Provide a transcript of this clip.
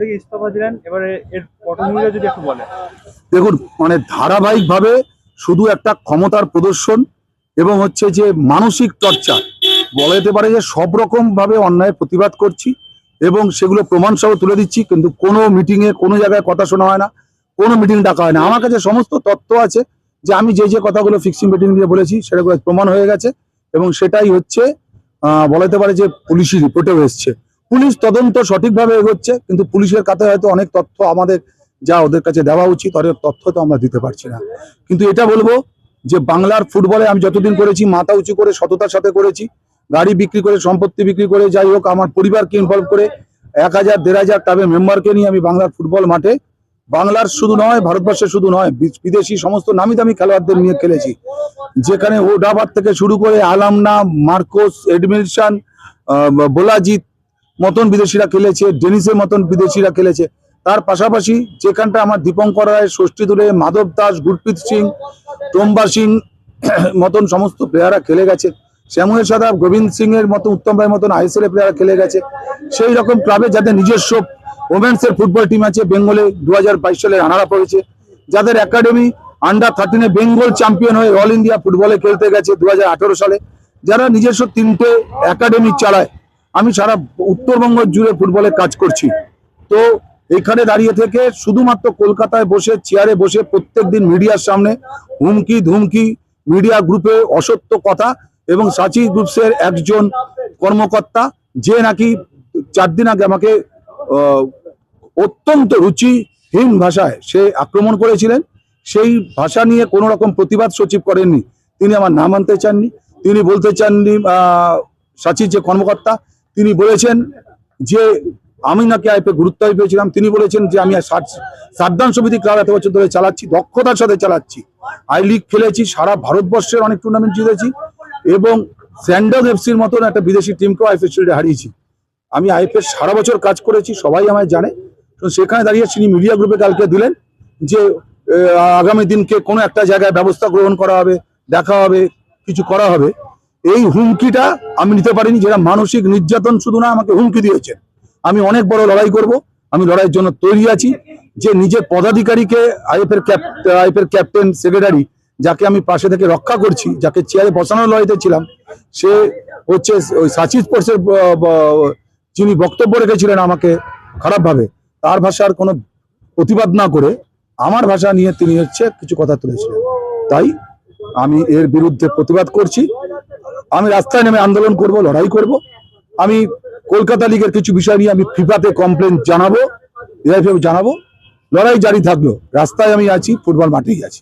থেকে ইস্তফা দিলেন, এবারে এর পটভূমিটা যদি একটু বলেন। দেখুন, মানে ধারাবাহিকভাবে শুধু একটা ক্ষমতার প্রদর্শন এবং হচ্ছে যে মানসিক চর্চা, বলা যেতে পারে যে সব রকম ভাবে অন্যায় প্রতিবাদ করছি এবং সেগুলো প্রমাণ সহ তুলে দিচ্ছি, কিন্তু কোনো মিটিংয়ে কোনো জায়গায় কথা শোনা হয় না, কোনো মিটিং ডাকা হয় না। আমার কাছে সমস্ত তথ্য আছে যে আমি যে কথাগুলো ফিক্সিং মিটিং দিয়ে বলেছি সেটাগুলো প্রমাণ হয়ে গেছে এবং সেটাই হচ্ছে বলা যেতে পারে যে পুলিশি রিপোর্টেও এসছে। পুলিশ তদন্ত সঠিকভাবে এগোচ্ছে, কিন্তু পুলিশের কাছে হয়তো অনেক তথ্য আমাদের যা ওদের কাছে দেওয়া উচিত অনেক তথ্য তো আমরা দিতে পারছি না। কিন্তু এটা বলবো যে বাংলার ফুটবলে আমি যতদিন করেছি মাথা উঁচু করে সততার সাথে করেছি, গাড়ি বিক্রি করে সম্পত্তি বিক্রি করে যাই হোক আমার পরিবারকে ইনভলভ করে 1000-1500 ক্লাবের মেম্বারকে নিয়ে আমি বাংলার ফুটবল মাঠে বাংলার শুধু নয় ভারতবর্ষের শুধু নয় বিদেশি সমস্ত নামি দামি খেলোয়াড়দের নিয়ে খেলেছি, যেখানে ওডাবার থেকে শুরু করে আলামনা, মার্কোস, এডমিলসন, বোলাজিৎ মতন বিদেশিরা খেলেছে, ডেনিসের মতন বিদেশিরা খেলেছে। তার পাশাপাশি যেখানটা আমার দীপঙ্কর রায়, ষষ্ঠী দূরে মাধব দাস, গুরপ্রীত সিং, টোম্বা সিং মতন সমস্ত প্লেয়াররা খেলে গেছে, শ্যামল সাদাব, গোবিন্দ সিং এর মতো, উত্তম রায়ের মতন আইএসএল এর প্লেয়াররা খেলে গেছে। সেই রকম ক্লাবে যাদের নিজস্ব ওমেন্সের ফুটবল টিম আছে, বেঙ্গলে 2022 সালে রানার আপ হয়েছে, যাদের একাডেমি আন্ডার-13 বেঙ্গল চ্যাম্পিয়ন হয়ে অল ইন্ডিয়া ফুটবলে খেলতে গেছে 2018 সালে, যারা নিজস্ব 3টে একাডেমি চালায়। আমি সারা উত্তরবঙ্গ জুড়ে ফুটবলে কাজ করছি। তো এখানে দাঁড়িয়ে থেকে শুধুমাত্র কলকাতায় বসে চেয়ারে বসে প্রত্যেকদিন মিডিয়ার সামনে হুমকি ধুমকি, মিডিয়া গ্রুপে অসত্য কথা, এবং সাচি গ্রুপসের একজন কর্মকর্তা যে নাকি 4 দিন আগে আমাকে অত্যন্ত রুচিহীন ভাষায় সে আক্রমণ করেছিলেন। সেই ভাষা নিয়ে কোনো রকম প্রতিবাদ সচিব করেননি, তিনি আমার নাম আনতে চাননি, তিনি বলতে চাননি। সাচির যে কর্মকর্তা তিনি বলেছেন যে আমি নাকি আইপে গুরুত্ব পেয়েছিলাম, তিনি বলেছেন যে আমি সাদ্দান সমিতি ক্লাব এত বছর ধরে চালাচ্ছি, দক্ষতার সাথে চালাচ্ছি, আই লিগ খেলেছি, সারা ভারতবর্ষের অনেক টুর্নামেন্ট জিতেছি এবং স্যান্ডক এফসির মতন একটা বিদেশি টিমকেও আইএফএ শিল্ডে হারিয়েছি। আমি আইএফএ সারা বছর কাজ করেছি, সবাই আমায় জানে। তো সেখানে দাঁড়িয়ে তিনি মিডিয়া গ্রুপে কালকে দিলেন যে আগামী দিনকে কোনো একটা জায়গায় ব্যবস্থা গ্রহণ করা হবে, দেখা হবে, কিছু করা হবে। এই হুমকিটা আমি নিতে পারিনি, যেটা মানসিক নির্যাতন শুধু না, আমাকে হুমকি দিয়েছে। আমি অনেক বড় লড়াই করব, আমি লড়াইয়ের জন্য তৈরি আছি। যে নিজের পদাধিকারীকে আইএফএর ক্যাপ্টেন সেক্রেটারি যাকে আমি পাশে থেকে রক্ষা করছি, যাকে চেয়ারে বসানোর লড়াইতে ছিলাম, সে হচ্ছে ওই সাচি স্পোর্টসের যিনি বক্তব্য রেখেছিলেন আমাকে খারাপভাবে, তার ভাষার কোনো প্রতিবাদ না করে আমার ভাষা নিয়ে তিনি হচ্ছে কিছু কথা তুলেছিলেন। তাই আমি এর বিরুদ্ধে প্রতিবাদ করছি। আমি রাস্তায় নেমে আন্দোলন করব, লড়াই করব। আমি কলকাতা লিগের কিছু বিষয় নিয়ে আমি ফিফাতে কমপ্লেন জানাবো, এআইএফএ জানাবো। লড়াই জারি থাকলো, রাস্তায় আমি আছি, ফুটবল মাঠেই আছি।